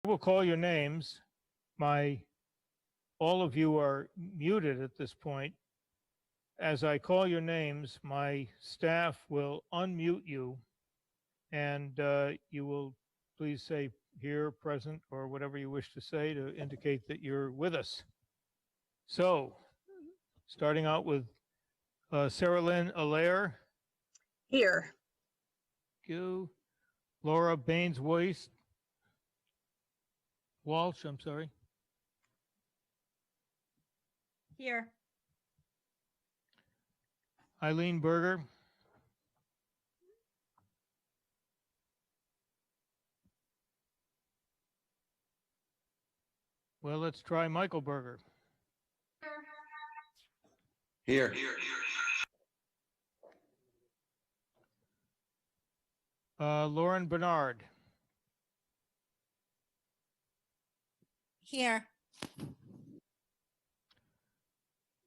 will call your names. All of you are muted at this point. As I call your names, my staff will unmute you, and you will please say here, present, or whatever you wish to say to indicate that you're with us. So, starting out with Sarah Lynn Allaire. Here. Thank you. Laura Baines Walsh, I'm sorry. Here. Eileen Berger. Well, let's try Michael Berger. Here. Lauren Bernard. Here.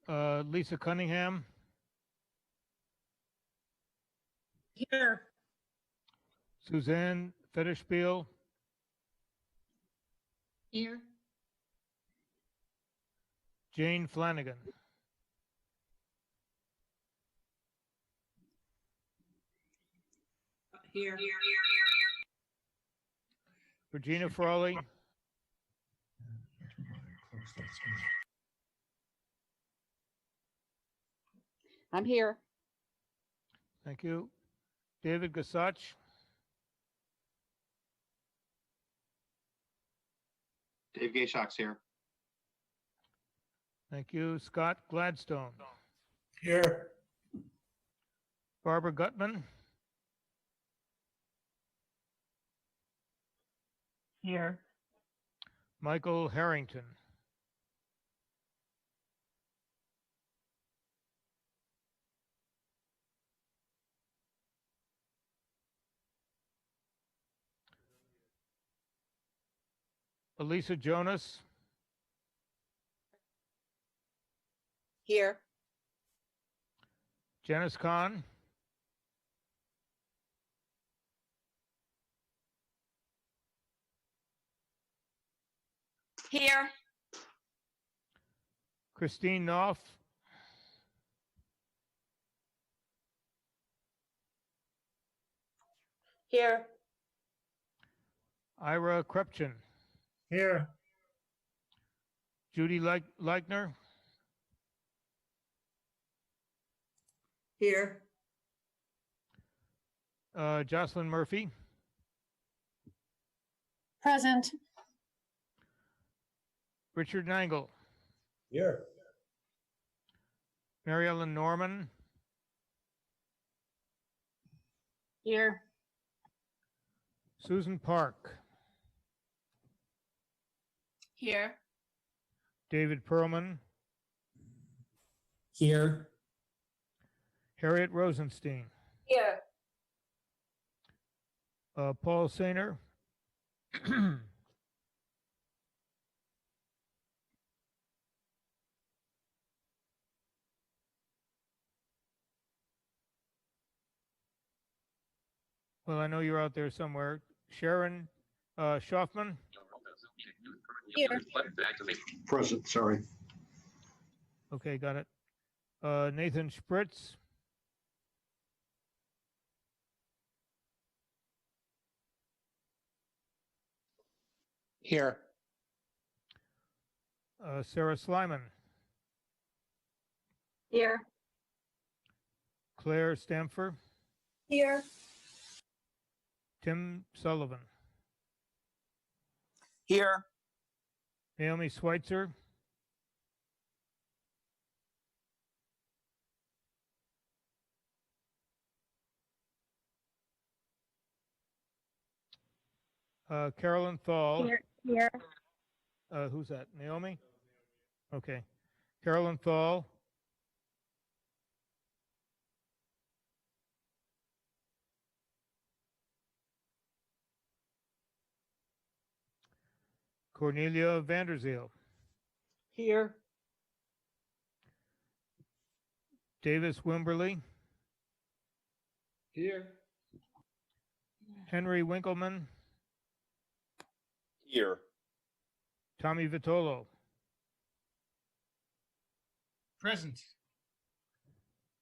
Lisa Cunningham. Here. Suzanne Federspiel. Here. Jane Flanagan. Here. Regina Frawley. I'm here. Thank you. David Gasach. Dave Gayshawk's here. Thank you. Scott Gladstone. Here. Barbara Gutman. Here. Michael Harrington. Elisa Jonas. Here. Janice Kahn. Here. Christine Knopf. Here. Ira Krepchen. Here. Judy Leichner. Here. Jocelyn Murphy. Present. Richard Nangle. Here. Mary Ellen Norman. Here. Susan Park. Here. David Perlman. Here. Harriet Rosenstein. Here. Paul Sainer. Well, I know you're out there somewhere. Sharon Schaufman. Here. Present, sorry. Okay, got it. Nathan Spritz. Here. Sarah Slyman. Here. Claire Stamfer. Here. Tim Sullivan. Here. Naomi Schweitzer. Carolyn Thal. Here. Who's that? Naomi? Okay. Carolyn Thal. Cornelia Vanderzeel. Here. Davis Wimberly. Here. Henry Winkleman. Here. Tommy Vitolo, Present.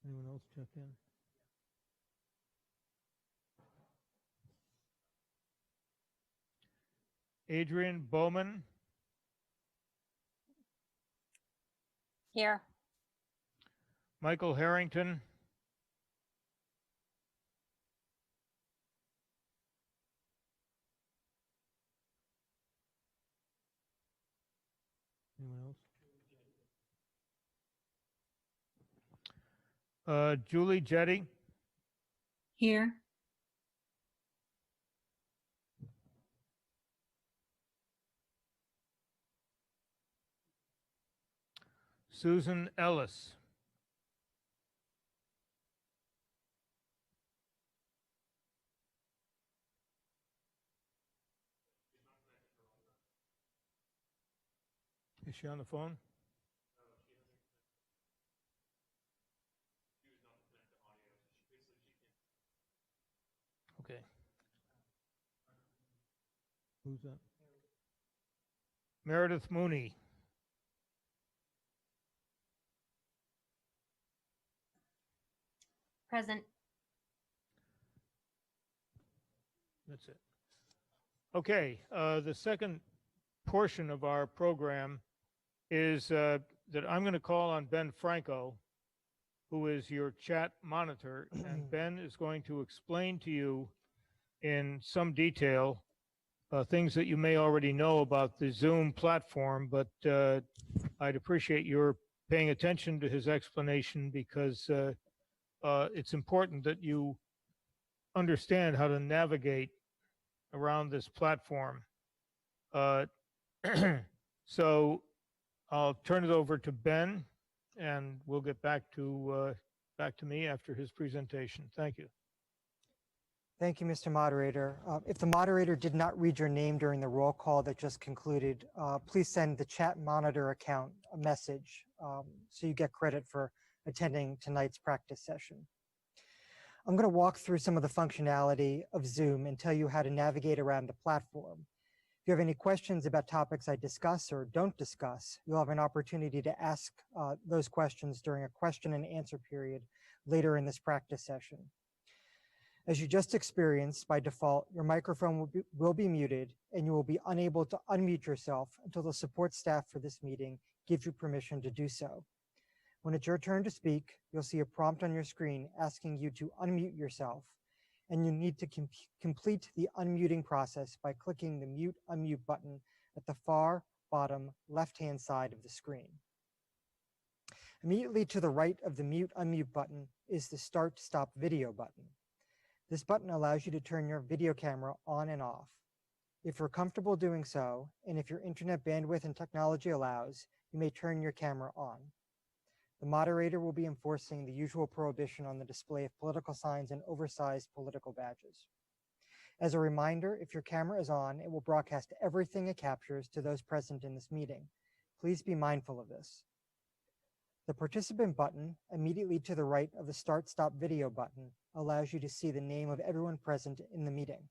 anyone else check in? Adrian Bowman, Here. Michael Harrington, anyone else? Julie Jetty, Here. Susan Ellis, is she on the phone? Okay. Who's that? Meredith Mooney, Present. that's it. Okay, the second portion of our program is that I'm going to call on Ben Franco, who is your chat monitor, and Ben is going to explain to you in some detail things that you may already know about the Zoom platform, but I'd appreciate your paying attention to his explanation because it's important that you understand how to navigate around this platform. So I'll turn it over to Ben, and we'll get back to me after his presentation. Thank you. Thank you, Mr. Moderator. If the moderator did not read your name during the roll call that just concluded, please send the chat monitor account a message so you get credit for attending tonight's practice session. I'm going to walk through some of the functionality of Zoom and tell you how to navigate around the platform. If you have any questions about topics I discuss or don't discuss, you'll have an opportunity to ask those questions during a question and answer period later in this practice session. As you just experienced, by default, your microphone will be muted and you will be unable to unmute yourself until the support staff for this meeting gives you permission to do so. When it's your turn to speak, you'll see a prompt on your screen asking you to unmute yourself, and you need to complete the unmuting process by clicking the Mute Unmute button at the far bottom left-hand side of the screen. Immediately to the right of the Mute Unmute button is the Start Stop Video button. This button allows you to turn your video camera on and off. If you're comfortable doing so, and if your internet bandwidth and technology allows, you may turn your camera on. The moderator will be enforcing the usual prohibition on the display of political signs and oversized political badges. As a reminder, if your camera is on, it will broadcast everything it captures to those present in this meeting. Please be mindful of this. The participant button, immediately to the right of the Start Stop Video button, allows you to see the name of everyone present in the meeting.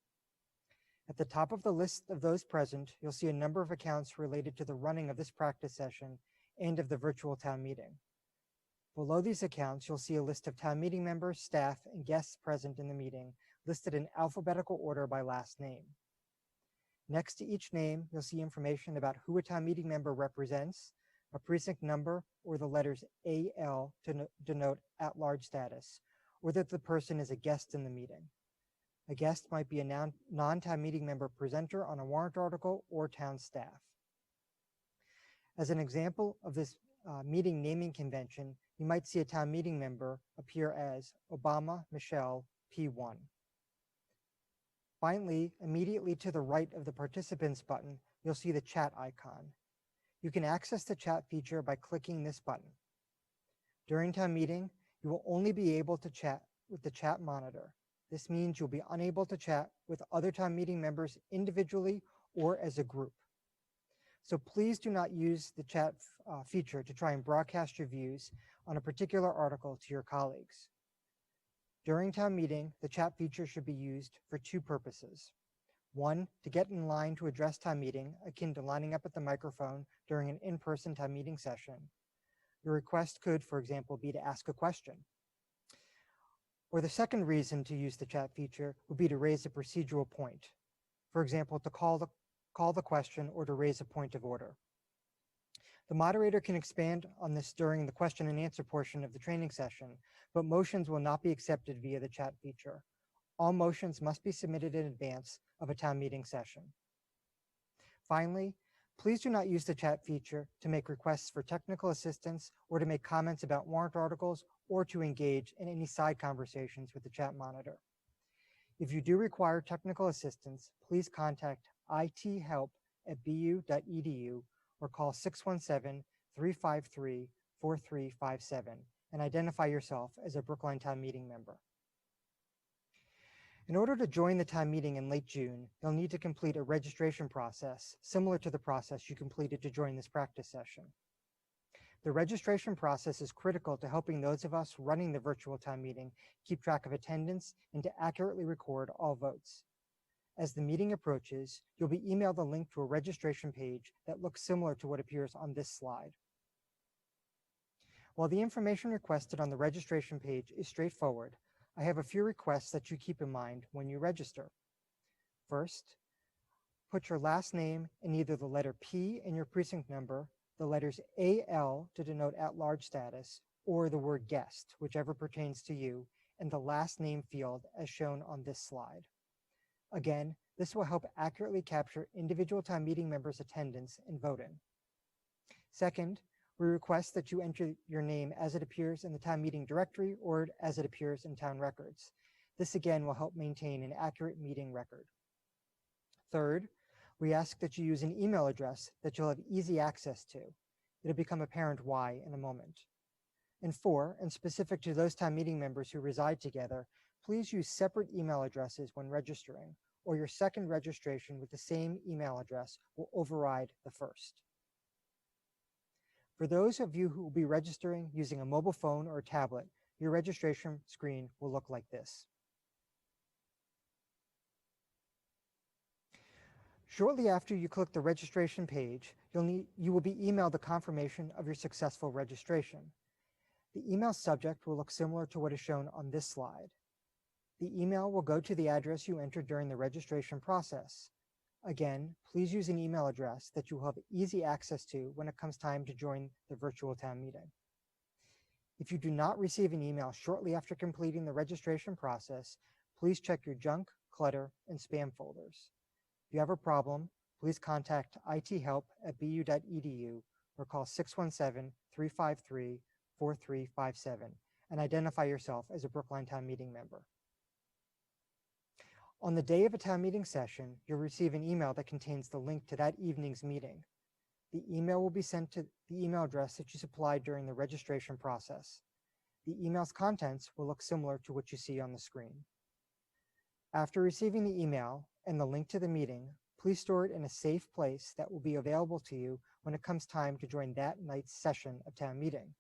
At the top of the list of those present, you'll see a number of accounts related to the running of this practice session and of the virtual town meeting. Below these accounts, you'll see a list of town meeting members, staff, and guests present in the meeting, listed in alphabetical order by last name. Next to each name, you'll see information about who a town meeting member represents, a precinct number, or the letters AL to denote at-large status, or that the person is a guest in the meeting. A guest might be a non-town meeting member presenter on a warrant article or town staff. As an example of this meeting naming convention, you might see a town meeting member appear as Obama Michelle P1. Finally, immediately to the right of the participants button, you'll see the chat icon. You can access the chat feature by clicking this button. During town meeting, you will only be able to chat with the chat monitor. This means you'll be unable to chat with other town meeting members individually or as a group. So please do not use the chat feature to try and broadcast your views on a particular article to your colleagues. During town meeting, the chat feature should be used for two purposes. One, to get in line to address town meeting, akin to lining up at the microphone during an in-person town meeting session. Your request could, for example, be to ask a question. Or the second reason to use the chat feature would be to raise a procedural point. For example, to call the question or to raise a point of order. The moderator can expand on this during the question and answer portion of the training session, but motions will not be accepted via the chat feature. All motions must be submitted in advance of a town meeting session. Finally, please do not use the chat feature to make requests for technical assistance or to make comments about warrant articles or to engage in any side conversations with the chat monitor. If you do require technical assistance, please contact ithelp@bu.edu or call 617-353-4357 and identify yourself as a Brookline Town Meeting member. In order to join the town meeting in late June, you'll need to complete a registration process similar to the process you completed to join this practice session. The registration process is critical to helping those of us running the virtual town meeting keep track of attendance and to accurately record all votes. As the meeting approaches, you'll be emailed a link to a registration page that looks similar to what appears on this slide. While the information requested on the registration page is straightforward, I have a few requests that you keep in mind when you register. First, put your last name and either the letter P in your precinct number, the letters AL to denote at-large status, or the word guest, whichever pertains to you, in the last name field as shown on this slide. Again, this will help accurately capture individual town meeting members' attendance and voting. Second, we request that you enter your name as it appears in the town meeting directory or as it appears in town records. This again will help maintain an accurate meeting record. Third, we ask that you use an email address that you'll have easy access to. It'll become apparent why in a moment. And four, and specific to those town meeting members who reside together, please use separate email addresses when registering, or your second registration with the same email address will override the first. For those of you who will be registering using a mobile phone or a tablet, your registration screen will look like this. Shortly after you click the registration page, you will be emailed the confirmation of your successful registration. The email subject will look similar to what is shown on this slide. The email will go to the address you entered during the registration process. Again, please use an email address that you will have easy access to when it comes time to join the virtual town meeting. If you do not receive an email shortly after completing the registration process, please check your junk, clutter, and spam folders. If you have a problem, please contact ithelp@bu.edu or call 617-353-4357 and identify yourself as a Brookline Town Meeting member. On the day of a town meeting session, you'll receive an email that contains the link to that evening's meeting. The email will be sent to the email address that you supplied during the registration process. The email's contents will look similar to what you see on the screen. After receiving the email and the link to the meeting, please store it in a safe place that will be available to you when it comes time to join that night's session of town meeting.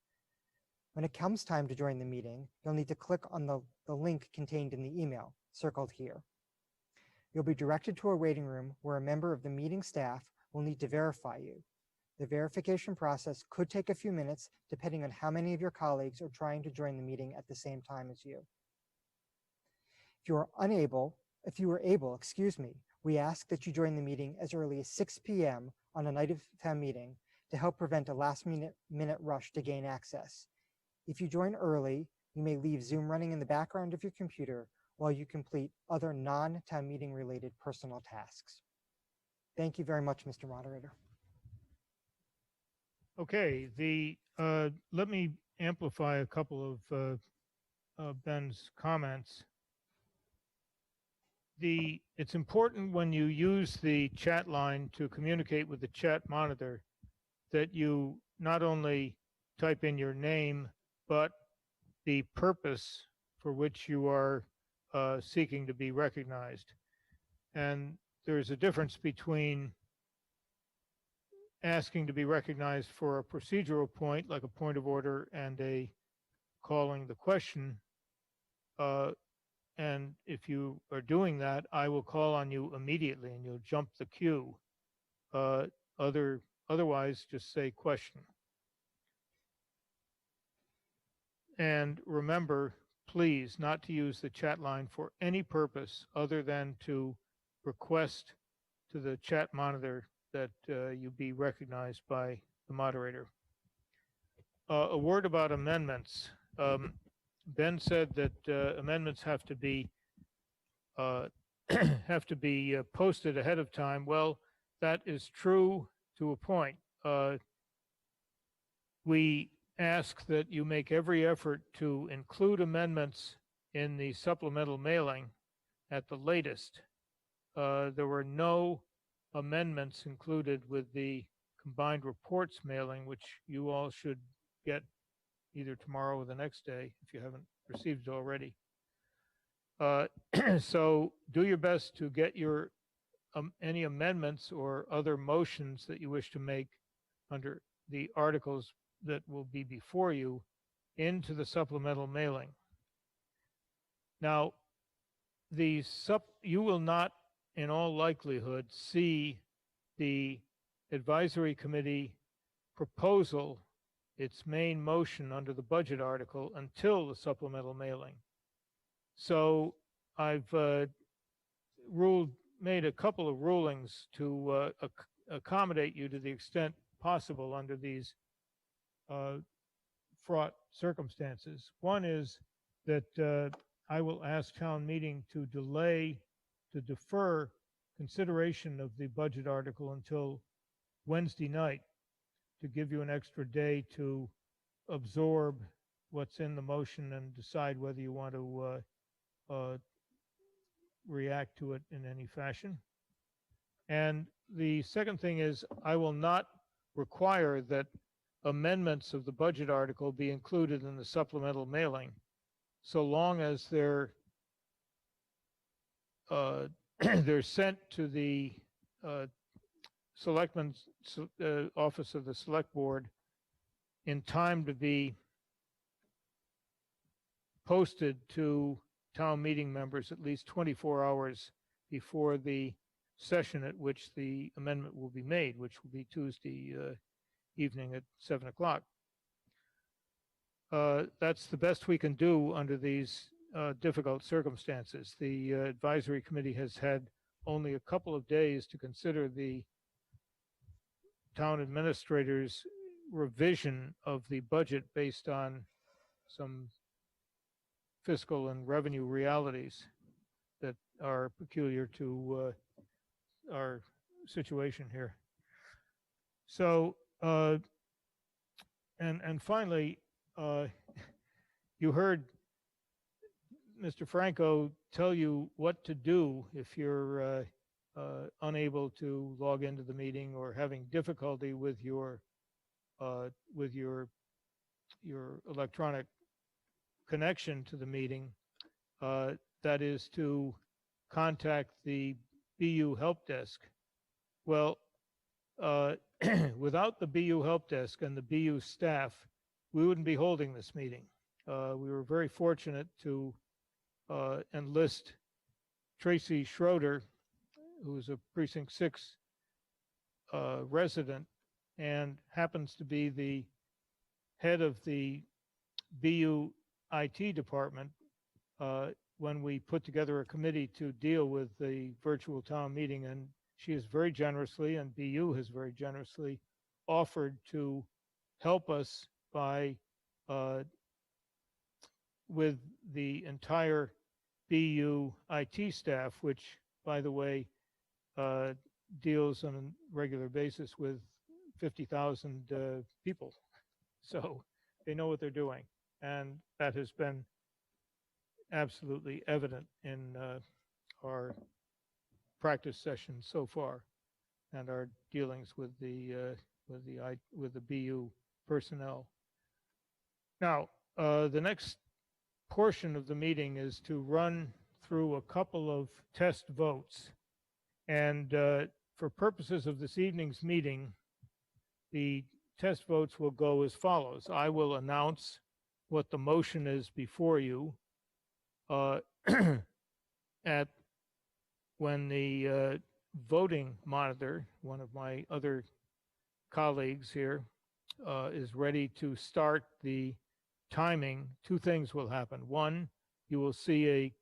When it comes time to join the meeting, you'll need to click on the link contained in the email, circled here. You'll be directed to a waiting room where a member of the meeting staff will need to verify you. The verification process could take a few minutes depending on how many of your colleagues are trying to join the meeting at the same time as you. If you are able, we ask that you join the meeting as early as 6 p.m. on a night of town meeting to help prevent a last-minute rush to gain access. If you join early, you may leave Zoom running in the background of your computer while you complete other non-town meeting related personal tasks. Thank you very much, Mr. Moderator. Okay, let me amplify a couple of Ben's comments. It's important when you use the chat line to communicate with the chat monitor that you not only type in your name, but the purpose for which you are seeking to be recognized. And there's a difference between asking to be recognized for a procedural point, like a point of order and a calling the question, and if you are doing that, I will call on you immediately and you'll jump the queue. Otherwise, just say question. And remember, please, not to use the chat line for any purpose other than to request to the chat monitor that you be recognized by the moderator. A word about amendments. Ben said that amendments have to be posted ahead of time. Well, that is true to a point. We ask that you make every effort to include amendments in the supplemental mailing at the latest. There were no amendments included with the combined reports mailing, which you all should get either tomorrow or the next day if you haven't received it already. So do your best to get your any amendments or other motions that you wish to make under the articles that will be before you into the supplemental mailing. Now, you will not, in all likelihood, see the advisory committee proposal, its main motion under the budget article, until the supplemental mailing. So I've made a couple of rulings to accommodate you to the extent possible under these fraught circumstances. One is that I will ask town meeting to defer consideration of the budget article until Wednesday night to give you an extra day to absorb what's in the motion and decide whether you want to react to it in any fashion. And the second thing is I will not require that amendments of the budget article be included in the supplemental mailing, so long as they're sent to the selectman's office of the select board in time to be posted to town meeting members at least 24 hours before the session at which the amendment will be made, which will be Tuesday evening at 7 o'clock. That's the best we can do under these difficult circumstances. The advisory committee has had only a couple of days to consider the town administrator's revision of the budget based on some fiscal and revenue realities that are peculiar to our situation here. So, and finally, you heard Mr. Franco tell you what to do if you're unable to log into the meeting or having difficulty with your electronic connection to the meeting. That is to contact the BU help desk. Well, without the BU help desk and the BU staff, we wouldn't be holding this meeting. We were very fortunate to enlist Tracy Schroeder, who's a Precinct 6 resident and happens to be the head of the BU IT department, when we put together a committee to deal with the virtual town meeting. And she has very generously, and BU has very generously offered to help us by with the entire BU IT staff, which, by the way, deals on a regular basis with 50,000 people. So they know what they're doing. And that has been absolutely evident in our practice sessions so far and our dealings with the BU personnel. Now, the next portion of the meeting is to run through a couple of test votes. And for purposes of this evening's meeting, the test votes will go as follows. I will announce what the motion is before you. at when the voting monitor, one of my other colleagues here, is ready to start the timing, two things will happen. One, you will see a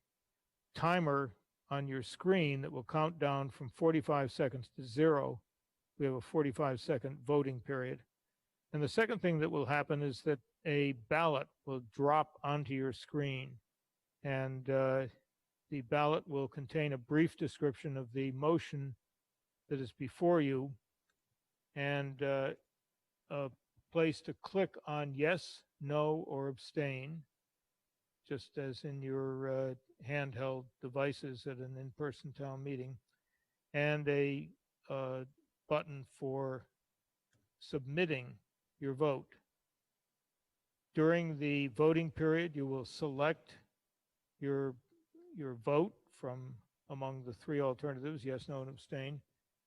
timer on your screen that will count down from 45 seconds to 0. We have a 45-second voting period. And the second thing that will happen is that a ballot will drop onto your screen, and the ballot will contain a brief description of the motion that is before you, and a place to click on yes, no, or abstain, just as in your handheld devices at an in-person town meeting, and a button for submitting your vote. During the voting period, you will select your vote from among the three alternatives, yes, no, and abstain,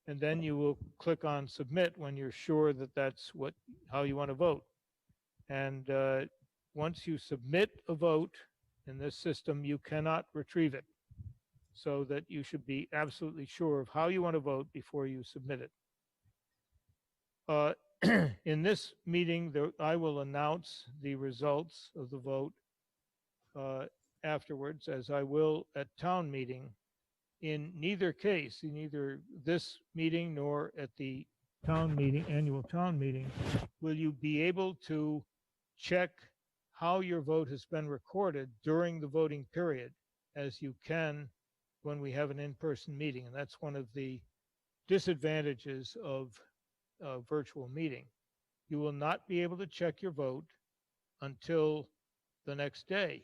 and then you will click on submit when you're sure that that's how you want to vote. And once you submit a vote in this system, you cannot retrieve it, so that you should be absolutely sure of how you want to vote before you submit it. In this meeting, I will announce the results of the vote afterwards, as I will at town meeting. In neither case, in either this meeting nor at the town meeting, annual town meeting, will you be able to check how your vote has been recorded during the voting period, as you can when we have an in-person meeting. And that's one of the disadvantages of a virtual meeting. You will not be able to check your vote until the next day.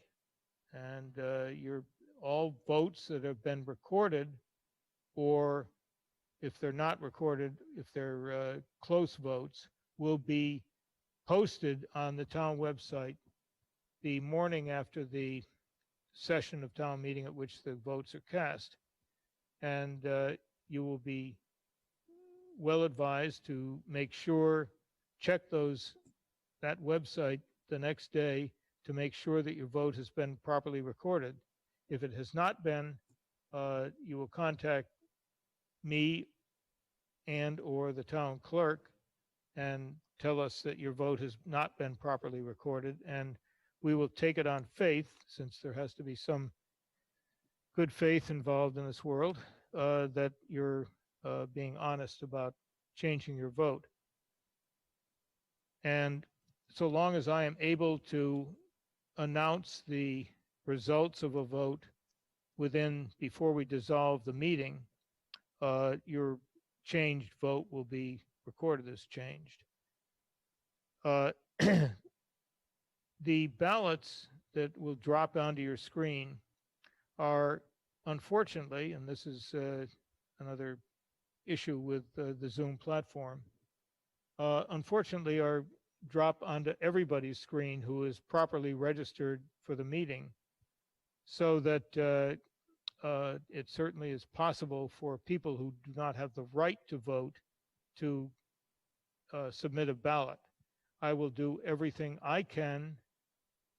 And all votes that have been recorded, or if they're not recorded, if they're close votes, will be posted on the town website the morning after the session of town meeting at which the votes are cast. And you will be well advised to make sure, check that website the next day to make sure that your vote has been properly recorded. If it has not been, you will contact me and or the town clerk and tell us that your vote has not been properly recorded, and we will take it on faith, since there has to be some good faith involved in this world, that you're being honest about changing your vote. And so long as I am able to announce the results of a vote before we dissolve the meeting, your changed vote will be recorded as changed. The ballots that will drop onto your screen are, unfortunately, and this is another issue with the Zoom platform, unfortunately are drop onto everybody's screen who is properly registered for the meeting, so that it certainly is possible for people who do not have the right to vote to submit a ballot. I will do everything I can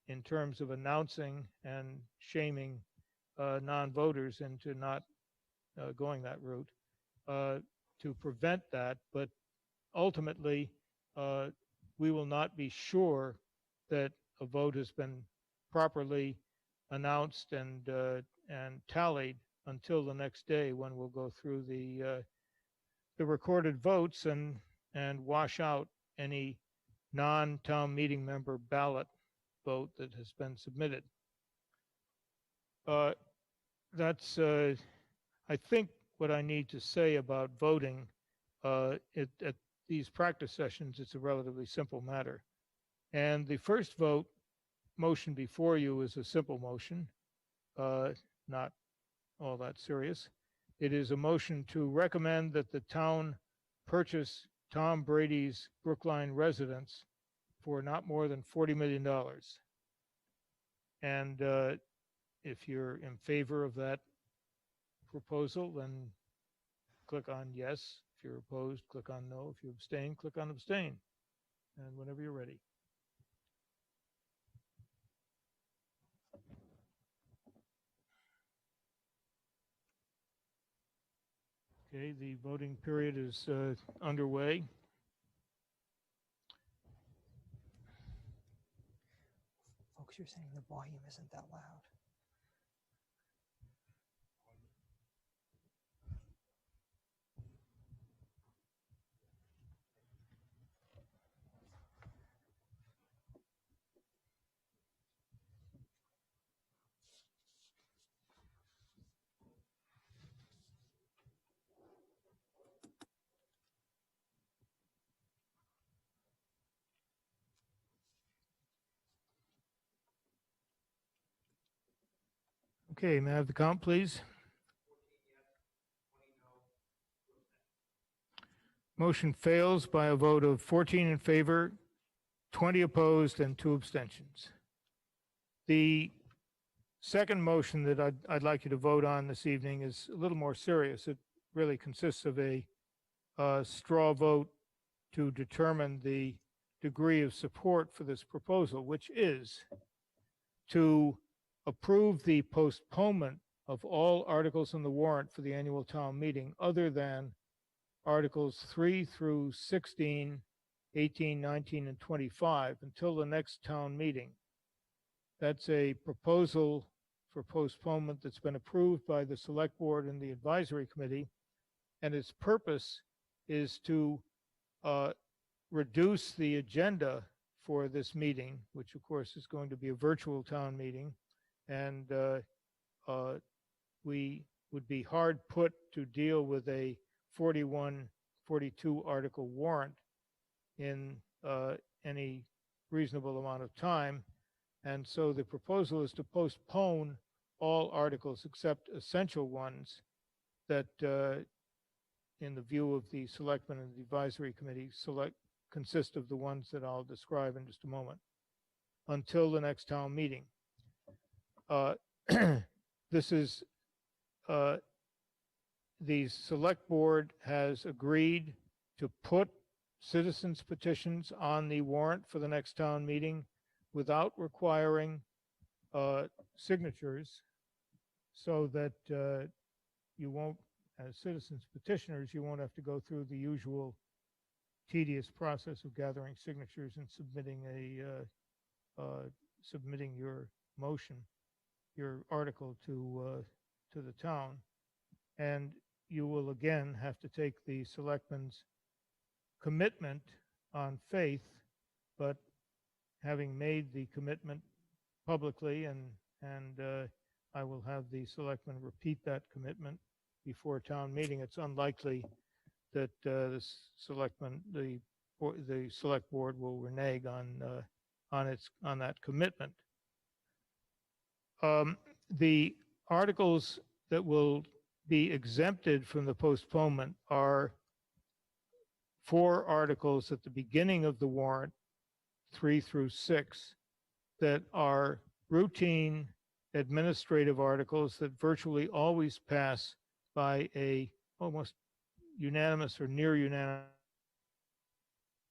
in terms of announcing and shaming non-voters into not going that route to prevent that, but ultimately we will not be sure that a vote has been properly announced and tallied until the next day, when we'll go through the recorded votes and wash out any non-town meeting member ballot vote that has been submitted. That's I think what I need to say about voting. At these practice sessions, it's a relatively simple matter. And the first motion before you is a simple motion, not all that serious. It is a motion to recommend that the town purchase Tom Brady's Brookline residence for not more than $40 million. And if you're in favor of that proposal, then click on yes. If you're opposed, click on no. If you abstain, click on abstain. And whenever you're ready. Okay, the voting period is underway. Folks, you're saying the volume isn't that loud. Okay, may I have the count, please? Motion fails by a vote of 14 in favor, 20 opposed, and 2 abstentions. The second motion that I'd like you to vote on this evening is a little more serious. It really consists of a straw vote to determine the degree of support for this proposal, which is to approve the postponement of all articles in the warrant for the annual town meeting other than Articles 3 through 16, 18, 19, and 25 until the next town meeting. That's a proposal for postponement that's been approved by the Select Board and the Advisory Committee, and its purpose is to reduce the agenda for this meeting, which of course is going to be a virtual town meeting, and we would be hard put to deal with a 41, 42 article warrant in any reasonable amount of time. And so the proposal is to postpone all articles except essential ones that, in the view of the selectmen and the advisory committee, consist of the ones that I'll describe in just a moment, until the next town meeting. This is the select board has agreed to put citizens petitions on the warrant for the next town meeting without requiring signatures, so that you won't, as citizens petitioners, you won't have to go through the usual tedious process of gathering signatures and submitting your motion, your article to the town. And you will again have to take the selectmen's commitment on faith, but having made the commitment publicly, and I will have the selectmen repeat that commitment before town meeting. It's unlikely that the select board will renege on that commitment. The articles that will be exempted from the postponement are 4 articles at the beginning of the warrant, 3 through 6, that are routine administrative articles that virtually always pass by a almost unanimous or near unanimous